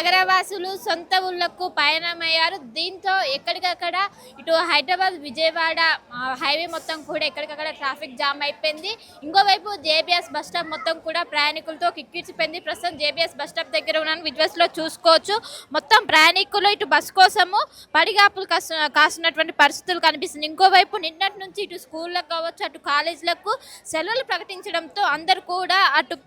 నగరవాసులు సొంత ఊళ్ళకు పయనమయ్యారు. దీంతో ఎక్కడికక్కడ ఇటు హైదరాబాద్, విజయవాడ హైవే మొత్తం కూడా ఎక్కడికక్కడ ట్రాఫిక్ జామ్ అయిపోయింది. ఇంకోవైపు జేబీఎస్ బస్ స్టాప్ మొత్తం కూడా ప్రయాణికులతో కిక్కిరిసిపోయింది. ప్రస్తుతం జేబీఎస్ బస్ స్టాప్ దగ్గర ఉన్నాను. విజువల్స్లో చూసుకోవచ్చు. మొత్తం ప్రయాణికులు ఇటు బస్ కోసము పడిగాపులు కాస్తున్నటువంటి పరిస్థితులు కనిపిస్తుంది. ఇంకోవైపు నిన్నటి నుంచి ఇటు స్కూళ్ళకు కావచ్చు, అటు కాలేజీలకు సెలవులు ప్రకటించడంతో అందరూ కూడా అటు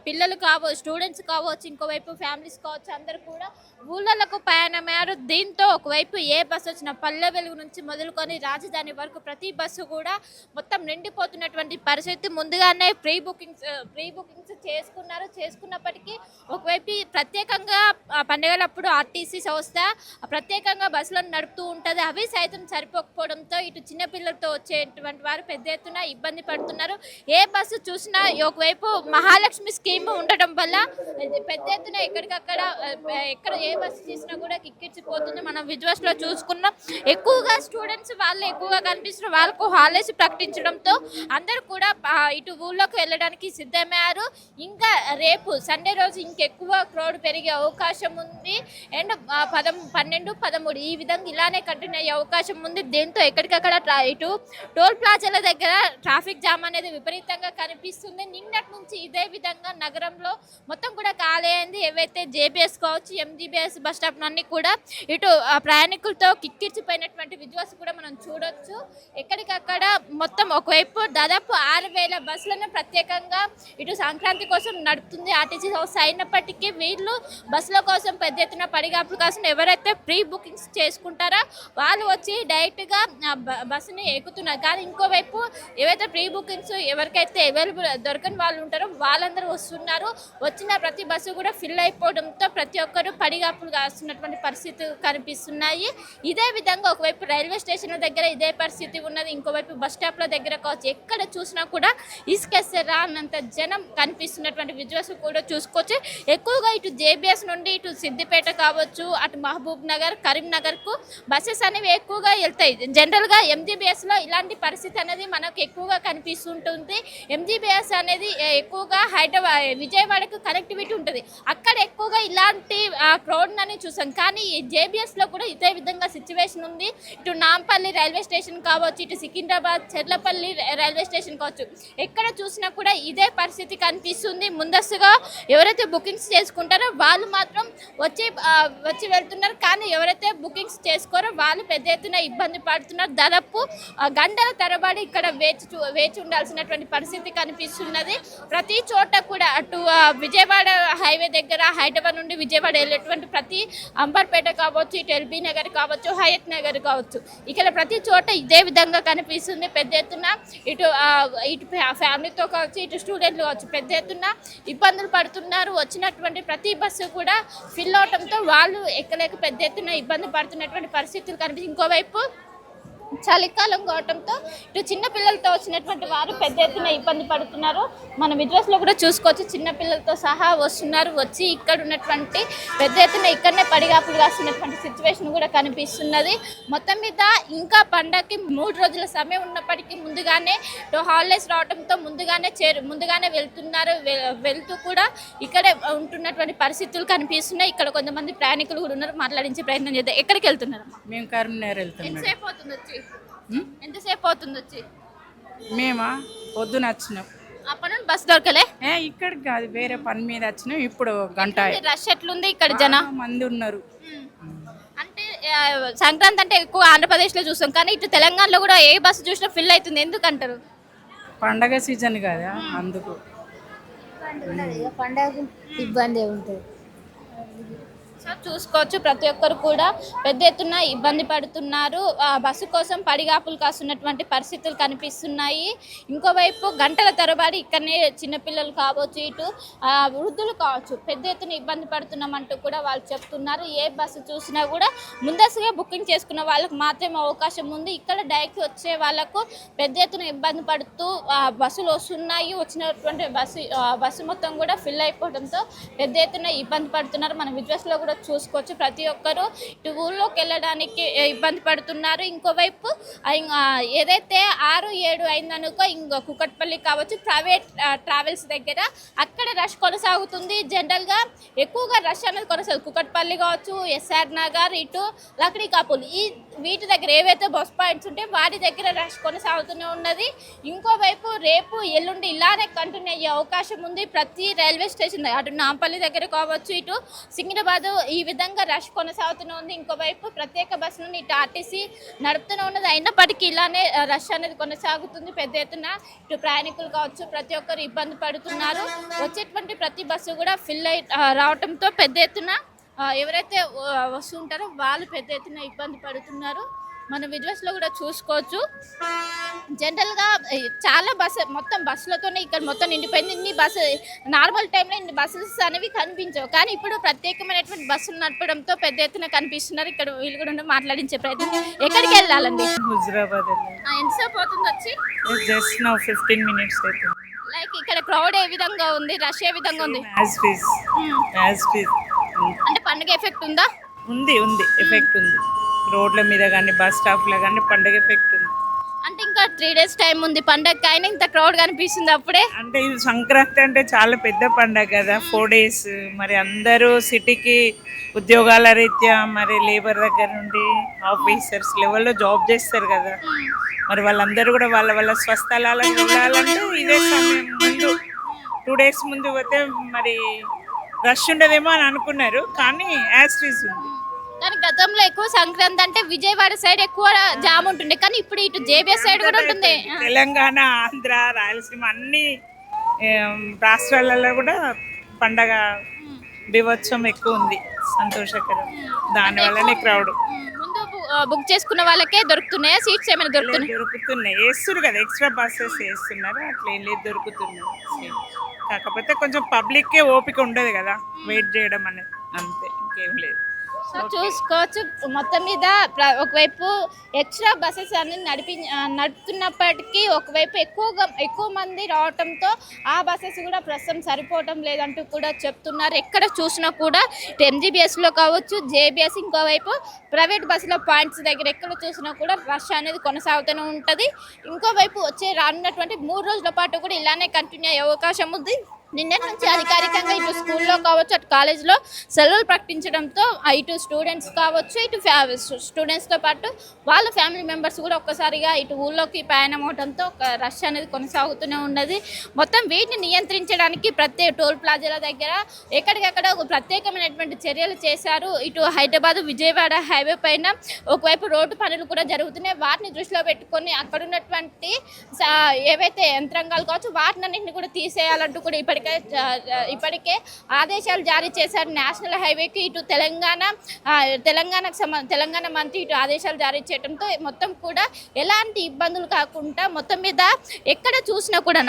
పిల్లలు కావచ్చు, స్టూడెంట్స్ కావచ్చు, ఇంకోవైపు ఫ్యామిలీస్ కావచ్చు, అందరూ కూడా ఊళ్ళకు ప్రయాణమయ్యారు. దీంతో ఒకవైపు ఏ బస్సు వచ్చినా పల్లె వెలుగు నుంచి మొదలుకొని రాజధాని వరకు ప్రతి బస్సు కూడా మొత్తం నిండిపోతున్నటువంటి పరిస్థితి. ముందుగానే ప్రీ బుకింగ్స్ చేసుకున్నప్పటికీ ఒకవైపు ప్రత్యేకంగా పండుగలప్పుడు ఆర్టీసీ సంస్థ ప్రత్యేకంగా బస్సులను నడుపుతూ ఉంటుంది. అవి సైతం సరిపోకపోవడంతో ఇటు చిన్నపిల్లలతో వచ్చేటువంటి వారు పెద్ద ఎత్తున ఇబ్బంది పడుతున్నారు. ఏ బస్సు చూసినా ఒకవైపు మహాలక్ష్మి స్కీమ్ ఉండటం వల్ల పెద్ద ఎత్తున ఎక్కడ ఏ బస్సు చూసినా కూడా కిక్కిరిచిపోతుంది. మనం విజువల్స్ లో చూసుకున్నాం. ఎక్కువగా స్టూడెంట్స్ వాళ్ళు ఎక్కువగా కనిపిస్తున్నారు. వాళ్ళకు హాలిడేస్ ప్రకటించడంతో అందరూ కూడా ఇటు ఊళ్ళోకి వెళ్ళడానికి సిద్ధమయ్యారు. ఇంకా రేపు సండే రోజు ఇంకెక్కువ క్రౌడ్ పెరిగే అవకాశం ఉంది. అండ్ 12, 13 ఈ విధంగా ఇలానే కంటిన్యూ అయ్యే అవకాశం ఉంది. దీంతో ఎక్కడికక్కడ ఇటు టోల్ ప్లాజాల దగ్గర ట్రాఫిక్ జామ్ అనేది విపరీతంగా కనిపిస్తుంది. నిన్నటి నుంచి ఇదే విధంగా నగరంలో మొత్తం కూడా ఖాళీ అయింది. ఏవైతే జేబీఎస్ కావచ్చు, ఎంజీబీఎస్ బస్ స్టాప్ అన్ని కూడా ఇటు ప్రయాణికులతో కిక్కిరిచిపోయినటువంటి విజువల్స్ కూడా మనం చూడొచ్చు. ఎక్కడికక్కడ మొత్తం ఒకవైపు దాదాపు 6,000 బస్సులను ప్రత్యేకంగా ఇటు సంక్రాంతి కోసం నడుపుతుంది ఆర్టీసీ సంస్థ. అయినప్పటికీ వీళ్ళు బస్సుల కోసం పెద్ద ఎత్తున పడిగాపుల కోసం ఎవరైతే ప్రీ బుకింగ్స్ చేసుకుంటారో వాళ్ళు వచ్చి డైరెక్ట్గా బస్సుని ఎక్కుతున్నారు. కానీ ఇంకోవైపు ఏవైతే ప్రీ బుకింగ్స్ ఎవరికైతే అవైలబుల్ దొరకని వాళ్ళు ఉంటారో వాళ్ళందరూ వస్తున్నారు. వచ్చిన ప్రతి బస్సు కూడా ఫిల్ అయిపోవడంతో ప్రతి ఒక్కరు పడిగాపులు కాస్తున్నటువంటి పరిస్థితి కనిపిస్తున్నాయి. ఇదే విధంగా ఒకవైపు రైల్వే స్టేషన్ల దగ్గర ఇదే పరిస్థితి ఉన్నది. ఇంకోవైపు బస్ స్టాప్ల దగ్గర కావచ్చు, ఎక్కడ చూసినా కూడా ఇసుకెసరా అన్నంత జనం కనిపిస్తున్నటువంటి విజువల్స్ కూడా చూసుకోవచ్చు. ఎక్కువగా ఇటు జేబీఎస్ నుండి ఇటు సిద్దిపేట కావచ్చు, అటు మహబూబ్ నగర్, కరీంనగర్కు బస్సెస్ అనేవి ఎక్కువగా వెళ్తాయి. జనరల్గా ఎంజీబీఎస్లో ఇలాంటి పరిస్థితి అనేది మనకు ఎక్కువగా కనిపిస్తుంటుంది. ఎంజీబీఎస్ అనేది ఎక్కువగా విజయవాడకు కనెక్టివిటీ ఉంటుంది. అక్కడ ఎక్కువగా ఇలాంటి క్రౌడ్ అని చూసాం. కానీ జేబీఎస్లో కూడా ఇదే విధంగా సిచ్యువేషన్ ఉంది. ఇటు నాంపల్లి రైల్వే స్టేషన్ కావచ్చు, ఇటు సికింద్రాబాద్ చెర్లపల్లి రైల్వే స్టేషన్ కావచ్చు, ఎక్కడ చూసినా కూడా ఇదే పరిస్థితి కనిపిస్తుంది. ముందస్తుగా ఎవరైతే బుకింగ్స్ చేసుకుంటారో వాళ్ళు మాత్రం వచ్చి వెళ్తున్నారు. కానీ ఎవరైతే బుకింగ్స్ చేసుకోరో వాళ్ళు పెద్ద ఎత్తున ఇబ్బంది పడుతున్నారు. దాదాపు గంటల తరబడి ఇక్కడ వేచి ఉండాల్సినటువంటి పరిస్థితి కనిపిస్తున్నది. ప్రతి చోట కూడా అటు విజయవాడ హైవే దగ్గర హైదరాబాద్ నుండి విజయవాడ వెళ్ళేటువంటి ప్రతి అంబర్పేట కావచ్చు, ఇటు ఎల్బీ నగర్ కావచ్చు, హయత్ నగర్ కావచ్చు, ఇక్కడ ప్రతి చోట ఇదే విధంగా కనిపిస్తుంది. పెద్ద ఎత్తున ఇటు ఫ్యామిలీతో కావచ్చు, ఇటు స్టూడెంట్లు కావచ్చు, పెద్ద ఎత్తున ఇబ్బందులు పడుతున్నారు. వచ్చినటువంటి ప్రతి బస్సు కూడా ఫిల్ అవడంతో వాళ్ళు ఎక్కలేక పెద్ద ఎత్తున ఇబ్బంది పడుతున్నటువంటి పరిస్థితులు కనిపిస్తుంది. ఇంకోవైపు చలికాలం కావడంతో ఇటు చిన్నపిల్లలతో వచ్చినటువంటి వారు పెద్ద ఎత్తున ఇబ్బంది పడుతున్నారు. మన విజువల్స్లో కూడా చూసుకోవచ్చు. చిన్నపిల్లలతో సహా వస్తున్నారు. వచ్చి ఇక్కడ ఉన్నటువంటి పెద్ద ఎత్తున ఇక్కడనే పడిగాపులు కాస్తున్నటువంటి సిచ్యువేషన్ కూడా కనిపిస్తున్నది. మొత్తం మీద ఇంకా పండగకి 3 రోజుల సమయం ఉన్నప్పటికీ ముందుగానే హాలిడేస్ రావడంతో ముందుగానే వెళ్తూ కూడా ఇక్కడే ఉంటున్నటువంటి పరిస్థితులు కనిపిస్తున్నాయి. ఇక్కడ కొంతమంది ప్రయాణికులు కూడా ఉన్నారు. మాట్లాడించే ప్రయత్నం చేద్దాం. ఎక్కడికి వెళ్తున్నారు? మేము కరీంనగర్ వెళ్తున్నాం. ఎంతసేపు అవుతుంది వచ్చి? ఎంతసేపు అవుతుంది వచ్చి? మేమా పొద్దున వచ్చినాం. అప్పటి నుండి బస్ దొరకలే? ఇక్కడికి కాదు, వేరే పని మీద వచ్చినాం. ఇప్పుడు గంట రష్ ఎట్లుంది ఇక్కడ? జనం మంది ఉన్నారు. అంటే సంక్రాంతి అంటే ఎక్కువ ఆంధ్రప్రదేశ్లో చూస్తాం, కానీ ఇటు తెలంగాణలో కూడా ఏ బస్సు చూసినా ఫిల్ అవుతుంది. ఎందుకంటారు? పండగ సీజన్ కదా, అందుకు పండగ ఇబ్బంది ఉంటుంది. సో చూసుకోవచ్చు, ప్రతి ఒక్కరు కూడా పెద్ద ఎత్తున ఇబ్బంది పడుతున్నారు. బస్సు కోసం పడిగాపులు కాస్తున్నటువంటి పరిస్థితులు కనిపిస్తున్నాయి. ఇంకోవైపు గంటల తరబడి ఇక్కడనే చిన్నపిల్లలు కావచ్చు, ఇటు వృద్ధులు కావచ్చు, పెద్ద ఎత్తున ఇబ్బంది పడుతున్నామంటూ కూడా వాళ్ళు చెప్తున్నారు. ఏ బస్సు చూసినా కూడా ముందస్తుగా బుకింగ్ చేసుకున్న వాళ్ళకు మాత్రమే అవకాశం ఉంది. ఇక్కడ డైరెక్ట్ వచ్చే వాళ్ళకు పెద్ద ఎత్తున ఇబ్బంది పడుతూ బస్సులు వస్తున్నాయి. వచ్చినటువంటి బస్సు మొత్తం కూడా ఫిల్ అయిపోవడంతో పెద్ద ఎత్తున ఇబ్బంది పడుతున్నారు. మన విజువల్స్లో కూడా చూసుకోవచ్చు. ప్రతి ఒక్కరు ఇటు ఊళ్ళోకి వెళ్ళడానికి ఇబ్బంది పడుతున్నారు. ఇంకోవైపు ఏదైతే 6-7 అయిందనుకో ఇంకో కుకట్పల్లి కావచ్చు ప్రైవేట్ ట్రావెల్స్ దగ్గర అక్కడ రష్ కొనసాగుతుంది. జనరల్గా ఎక్కువగా రష్ అనేది కొనసాగుతుంది. కుకట్పల్లి కావచ్చు, ఎస్ఆర్ నగర్, ఇటు లక్డీ కాపుల్ వీటి దగ్గర ఏవైతే బస్ పాయింట్స్ ఉంటే వాటి దగ్గర రష్ కొనసాగుతూనే ఉన్నది. ఇంకోవైపు రేపు ఎల్లుండి ఇలానే కంటిన్యూ అయ్యే అవకాశం ఉంది. ప్రతి రైల్వే స్టేషన్ అటు నాంపల్లి దగ్గర కావచ్చు, ఇటు సికింద్రాబాద్ ఈ విధంగా రష్ కొనసాగుతూనే ఉంది. ఇంకోవైపు ప్రత్యేక బస్సులను ఇటు ఆర్టీసీ నడుపుతూనే ఉన్నది. అయినప్పటికీ ఇలానే రష్ అనేది కొనసాగుతుంది. పెద్ద ఎత్తున ఇటు ప్రయాణికులు కావచ్చు ప్రతి ఒక్కరు ఇబ్బంది పడుతున్నారు. వచ్చేటువంటి ప్రతి బస్సు కూడా ఫిల్ అయి రావడంతో పెద్ద ఎత్తున ఎవరైతే వస్తుంటారో వాళ్ళు పెద్ద ఎత్తున ఇబ్బంది పడుతున్నారు. మన విజువల్స్లో కూడా చూసుకోవచ్చు. జనరల్గా చాలా మొత్తం బస్సులతోనే ఇక్కడ మొత్తం నిండిపోయింది. ఇన్ని బస్సు నార్మల్ టైంలో ఇన్ని బస్సెస్ అనేవి కనిపించవు, కానీ ఇప్పుడు ప్రత్యేకమైనటువంటి బస్సులు నడపడంతో పెద్ద ఎత్తున కనిపిస్తున్నారు. ఇక్కడ వీళ్ళు కూడా మాట్లాడించే ప్రయత్నం. ఎక్కడికి వెళ్ళాలండి? హుజరాబాద్. ఎంతసేపు అవుతుంది వచ్చి? జస్ట్ నౌ 15 minutes అవుతుంది. లైక్ ఇక్కడ క్రౌడ్ ఏ విధంగా ఉంది, రష్ ఏ విధంగా ఉంది? యాజ్ ఫీజ్ అంటే పండుగ ఎఫెక్ట్ ఉందా? ఉంది ఎఫెక్ట్ ఉంది. రోడ్ల మీద కానీ బస్ స్టాప్లో కానీ పండుగ ఎఫెక్ట్ ఉంది. అంటే ఇంకా 3 days టైం ఉంది పండగకి, అయినా ఇంత క్రౌడ్ కనిపిస్తుంది అప్పుడే. అంటే ఇది సంక్రాంతి అంటే చాలా పెద్ద పండగ కదా, 4 days. మరి అందరూ సిటీకి ఉద్యోగాల రీత్యా మరి లేబర్ దగ్గర నుండి ఆఫీసర్స్ లెవెల్లో జాబ్ చేస్తారు కదా, మరి వాళ్ళందరూ కూడా వాళ్ళ స్వస్థలాలకు వెళ్ళాలంటే ఇదే సమయం ముందు 2 days ముందు పోతే మరి రష్ ఉండదేమో అని అనుకున్నారు, కానీ యాజ్ టీజ్ ఉంది. కానీ గతంలో ఎక్కువ సంక్రాంతి అంటే విజయవాడ సైడ్ ఎక్కువ జామ్ ఉంటుండే, కానీ ఇప్పుడు ఇటు జేబీఎస్ సైడ్ కూడా ఉంటుంది. తెలంగాణ, ఆంధ్ర, రాయలసీమ అన్ని రాష్ట్రాలలో కూడా పండగ బీభత్సం ఎక్కువ ఉంది. సంతోషకరం. దానివల్లనే క్రౌడ్. ముందు బుక్ చేసుకున్న వాళ్ళకే దొరుకుతున్నాయా సీట్స్? ఏమైనా దొరుకుతున్నాయి, వేస్తున్నారు కదా, ఎక్స్ట్రా బస్సెస్ వేస్తున్నారు, అట్లా ఏం లేదు, దొరుకుతున్నాయి. కాకపోతే కొంచెం పబ్లిక్కే ఓపిక ఉండదు కదా వెయిట్ చేయడం అనేది, అంతే, ఇంకేం లేదు. సో చూసుకోవచ్చు. మొత్తం మీద ఒకవైపు ఎక్స్ట్రా బస్సెస్ అన్ని నడుపుతున్నప్పటికీ ఒకవైపు ఎక్కువ మంది రావడంతో ఆ బస్సెస్ కూడా ప్రస్తుతం సరిపోవటం లేదంటూ కూడా చెప్తున్నారు. ఎక్కడ చూసినా కూడా ఎంజీబీఎస్లో కావచ్చు, జేబీఎస్, ఇంకోవైపు ప్రైవేట్ బస్సులో పాయింట్స్ దగ్గర ఎక్కడ చూసినా కూడా రష్ అనేది కొనసాగుతూనే ఉంటుంది. ఇంకోవైపు రానున్నటువంటి 3 రోజుల పాటు కూడా ఇలానే కంటిన్యూ అయ్యే అవకాశం ఉంది. నిన్నటి నుంచి అధికారికంగా ఇటు స్కూల్లో కావచ్చు, అటు కాలేజ్లో సెలవులు ప్రకటించడంతో ఇటు స్టూడెంట్స్ కావచ్చు, ఇటు స్టూడెంట్స్తో పాటు వాళ్ళ ఫ్యామిలీ మెంబర్స్ కూడా ఒక్కసారిగా ఇటు ఊళ్ళోకి ప్రయాణం అవడంతో రష్ అనేది కొనసాగుతూనే ఉన్నది. మొత్తం వీటిని నియంత్రించడానికి ప్రత్యేక టోల్ ప్లాజాల దగ్గర ఎక్కడికక్కడ ప్రత్యేకమైనటువంటి చర్యలు చేశారు. ఇటు హైదరాబాద్ విజయవాడ హైవే పైన ఒకవైపు రోడ్డు పనులు కూడా జరుగుతున్నాయి. వాటిని దృష్టిలో పెట్టుకొని అక్కడ ఉన్నటువంటి ఏవైతే యంత్రాంగాలు కావచ్చు వాటినన్నింటినీ కూడా తీసేయాలంటూ కూడా ఇప్పటికే ఆదేశాలు జారీ చేశారు. నేషనల్ హైవేకి ఇటు తెలంగాణ మంత్రి ఇటు ఆదేశాలు జారీ చేయడంతో మొత్తం కూడా ఎలాంటి ఇబ్బందులు కాకుండా మొత్తం మీద ఎక్కడ చూసినా కూడా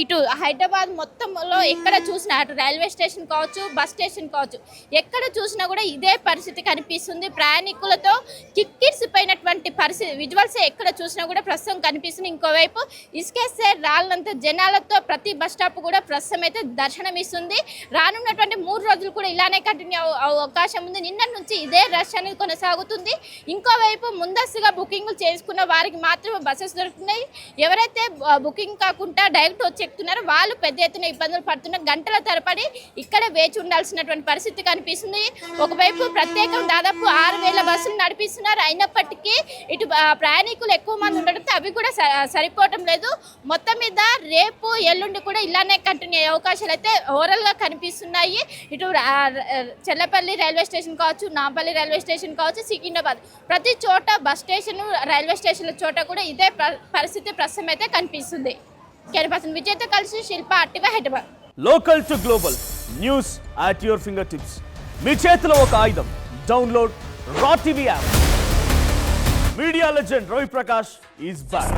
ఇటు హైదరాబాద్ మొత్తంలో ఎక్కడ చూసినా అటు రైల్వే స్టేషన్ కావచ్చు, బస్ స్టేషన్ కావచ్చు, ఎక్కడ చూసినా కూడా ఇదే పరిస్థితి కనిపిస్తుంది. ప్రయాణికులతో కిక్కిరిసిపోయినటువంటి పరిస్థితి విజువల్స్ ఎక్కడ చూసినా కూడా ప్రస్తుతం కనిపిస్తుంది. ఇంకోవైపు ఇసుకేస్తే రాళ్ళంత జనాలతో ప్రతి బస్ స్టాప్ కూడా ప్రస్తుతం అయితే దర్శనమిస్తుంది. రానున్నటువంటి 3 రోజులు కూడా ఇలానే కంటిన్యూ అవకాశం ఉంది. నిన్న నుంచి ఇదే రష్ అనేది కొనసాగుతుంది. ఇంకోవైపు ముందస్తుగా బుకింగ్లు చేసుకున్న వారికి మాత్రమే బస్సెస్ దొరుకుతున్నాయి. ఎవరైతే బుకింగ్ కాకుండా డైరెక్ట్ వచ్చి ఎక్కుతున్నారో వాళ్ళు పెద్ద ఎత్తున ఇబ్బందులు పడుతున్నారు. గంటల తరబడి ఇక్కడే వేచి ఉండాల్సినటువంటి పరిస్థితి కనిపిస్తుంది. ఒకవైపు ప్రత్యేకం దాదాపు 6,000 బస్సులు నడిపిస్తున్నారు. అయినప్పటికీ ఇటు ప్రయాణికులు ఎక్కువ మంది ఉండడంతో అవి కూడా సరిపోవటం లేదు. మొత్తం మీద రేపు ఎల్లుండి కూడా ఇలానే కంటిన్యూ అయ్యే అవకాశాలు అయితే ఓవరాల్గా కనిపిస్తున్నాయి. ఇటు చెల్లపల్లి రైల్వే స్టేషన్ కావచ్చు, నాంపల్లి రైల్వే స్టేషన్ కావచ్చు, సికింద్రాబాద్ ప్రతి చోట బస్ స్టేషన్, రైల్వే స్టేషన్ల చోట కూడా ఇదే పరిస్థితి ప్రస్తుతం అయితే కనిపిస్తుంది. కెరపర్సన్ విజయ్తో కలిసి శిల్ప, అట్టివా, Hyderabad. Local to global news at your fingertips. మీ చేతిలో ఒక ఆయుధం. Download Raw TV app. Media legend Ravi Prakash is back.